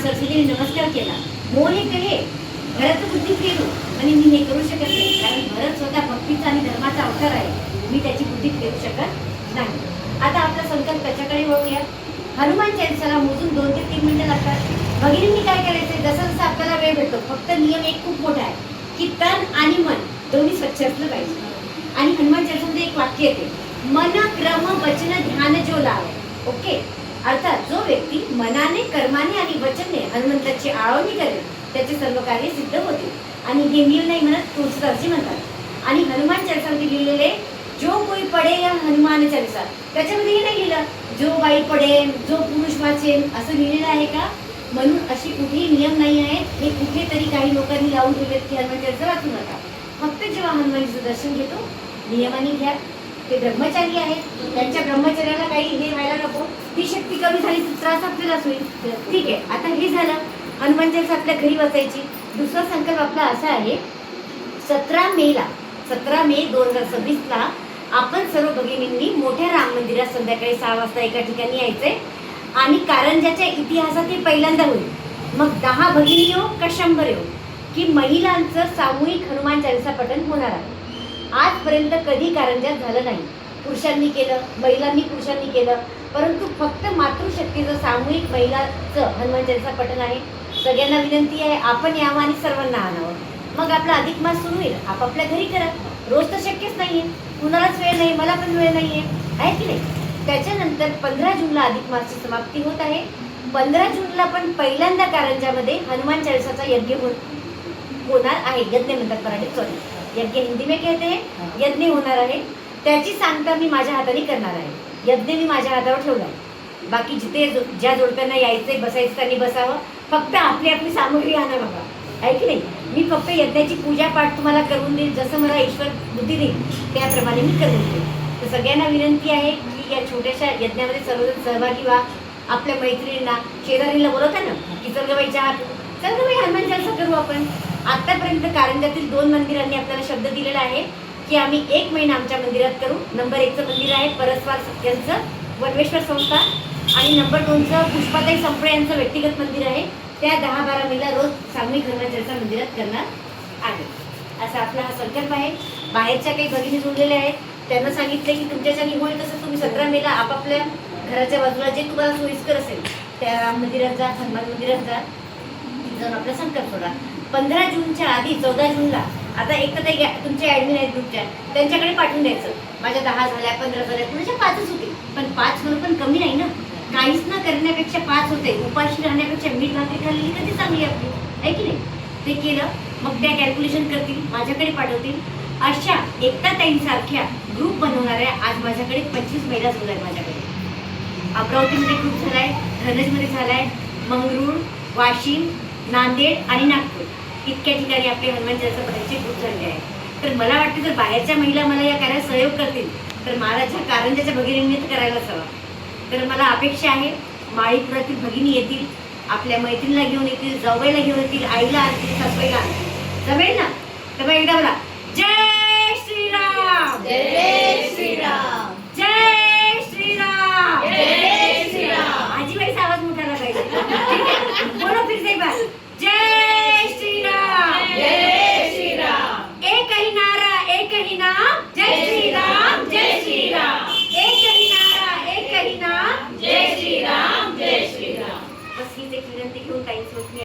सरस्वतीने नमस्कार केला, मोरे कहे भरत बुद्धी फेरू, आणि मी हे करू शकत नाही, कारण भरत स्वतः भक्तीचा आणि धर्माचा अवतार आहे, मी त्याची बुद्धी फेरू शकत नाही. आता आपला संकल्प त्याच्याकडे वळूया. हनुमान चालीसाला मोजून 2 ते 3 मिनिटं लागतात. भगिनींनी काय करायचंय, जसं जसं आपल्याला वेळ भेटतो, फक्त नियम एक खूप मोठा आहे की तन आणि मन दोन्ही स्वच्छ असलं पाहिजे. आणि हनुमान चालीसामध्ये एक वाक्य येते, मन क्रम वचन ध्यान जो लावे. ओके, अर्थात जो व्यक्ती मनाने, कर्माने आणि वचनाने हनुमंताची आळवणी करेल त्याचे सर्व कार्य सिद्ध होते. आणि हे मी नाही म्हणत, तुळशीदासजी म्हणतात. आणि हनुमान चालीसामध्ये लिहिलेले जो कोई पडे या हनुमान चालीसा, त्याच्यामध्ये हे नाही लिहिलं जो बाई पडेल, जो पुरुष वाचेल, असं लिहिलेलं आहे का? म्हणून अशी कुठेही नियम नाही आहे. हे कुठेतरी काही लोकांनी लावून ठेवलेत की हनुमान चालीसा वाचू नका. फक्त जेव्हा हनुमानजीचं दर्शन घेतो नियमाने घ्या. ते ब्रह्मचारी आहेत, त्यांच्या ब्रह्मचर्याला काही हे व्हायला नको. ती शक्ती कमी झाली तर त्रास आपल्यालाच होईल. ठीक आहे, आता हे झालं हनुमान चालीसा आपल्या घरी वाचायची. दुसरा संकल्प आपला असा आहे, 17 मे 2026 आपण सर्व भगिनींनी मोठ्या राम मंदिरात संध्याकाळी 6 वाजता एका ठिकाणी यायचंय. आणि कारंजाच्या इतिहासात हे पहिल्यांदा होईल. मग 10 भगिनी येऊ का 100 येऊ, की महिलांचं सामूहिक हनुमान चालीसा पठण होणार आहे. आजपर्यंत कधी कारंजात झालं नाही. पुरुषांनी केलं, महिलांनी पुरुषांनी केलं, परंतु फक्त मातृशक्तीचं सामूहिक महिलांचं हनुमान चालीसा पठण आहे. सगळ्यांना विनंती आहे आपण यावं आणि सर्वांना आणावं. मग आपला अधिक मास सुरू होईल. आपापल्या घरी करा. रोज तर शक्यच नाहीये, कुणालाच वेळ नाही, मला पण वेळ नाहीये, आहे की नाही. त्याच्यानंतर 15 जूनला अधिक मासची समाप्ती होत आहे. 15 जूनला पण पहिल्यांदा कारंजामध्ये हनुमान चालीसाचा यज्ञ होणार आहे. यज्ञ म्हणतात मराठीत, सॉरी, यज्ञ हिंदी में कहते हैं. यज्ञ होणार आहे. त्याची सांगता मी माझ्या हाताने करणार आहे. यज्ञ मी माझ्या हातावर ठेवला आहे. बाकी जिथे ज्या जोडप्यांना यायचंय बसायचं त्यांनी बसावं. फक्त आपली आपली सामग्री आणा बाबा, आहे की नाही. मी फक्त यज्ञाची पूजा पाठ तुम्हाला करून देईल, जसं मला ईश्वर बुद्धी देईल त्याप्रमाणे मी करून देईल. तर सगळ्यांना विनंती आहे की या छोट्याशा यज्ञामध्ये सर्वजण सहभागी व्हा. आपल्या मैत्रिणींना, शेजारीला बोलवता ना की चल ग बाई चहा, चल ग बाई हनुमान चालीसा करू आपण. आतापर्यंत कारंजातील 2 मंदिरांनी आपल्याला शब्द दिलेला आहे की आम्ही 1 महिना आमच्या मंदिरात करू. नंबर 1चं मंदिर आहे परस्वार यांचं वनवेश्वर संस्था, आणि नंबर 2चं पुष्पाताई संपळे यांचं व्यक्तिगत मंदिर आहे. त्या 10-12 महिला रोज सामूहिक हनुमान चालीसा मंदिरात करणार आहे. असा आपला हा संकल्प आहे. बाहेरच्या काही भगिनी जोडलेल्या आहेत, त्यांना सांगितलं की तुमच्यासाठी होईल तसं तुम्ही 17 मेला आपापल्या घराच्या बाजूला जे तुम्हाला सोयीस्कर असेल त्या राम मंदिरात जा, हनुमान मंदिरात जा, जाऊन आपला संकल्प सोडा. 15 जूनच्या आधी 14 जूनला आता एक तर ते तुमचे ॲडमिन आहेत ग्रुपच्या, त्यांच्याकडे पाठवून द्यायचं. माझ्या 10 झाल्या, 15 झाल्या, कुणाच्या 5च होते, पण 5 म्हणून पण कमी नाही ना. काहीच न करण्यापेक्षा 5 होते. उपाशी राहण्यापेक्षा मीठ भाकरी खाल्लेली कधी चांगली आपली, आहे की नाही. ते केलं, मग त्या कॅल्क्युलेशन करतील, माझ्याकडे पाठवतील. अशा एकताताईंसारख्या ग्रुप बनवणाऱ्या आज माझ्याकडे 25 महिला जोडल्या आहेत. माझ्याकडे अमरावतीमध्ये ग्रुप झालाय, धनजमध्ये झालाय, मंगरूळ, वाशिम, नांदेड आणि नागपूर इतक्या ठिकाणी आपले हनुमान चालीसा पठणचे ग्रुप झाले आहेत. तर मला वाटतं जर बाहेरच्या महिला मला या कार्यात सहयोग करतील तर महाराजच्या कारंजाच्या भगिनींनी तर करायलाच हवा. तर मला अपेक्षा आहे माळीपुरातील भगिनी येतील, आपल्या मैत्रिणीला घेऊन येतील, जावयाला घेऊन येतील, आईला आणतील, सासूबाईला आणतील. जमेल ना? तर एकदा बोला जय श्रीराम, जय श्रीराम, जय श्रीराम, जय श्रीराम. आजीबाईचा आवाज मोठा पाहिजे. बोलो फिर से एक बार, जय श्रीराम, जय श्रीराम. एक ही नारा, एक ही नाम, जय श्रीराम, जय श्रीराम. एक ही नारा, एक ही नाम, जय श्रीराम, जय श्रीराम. बस हीच एक विनंती घेऊन ताईंसोबत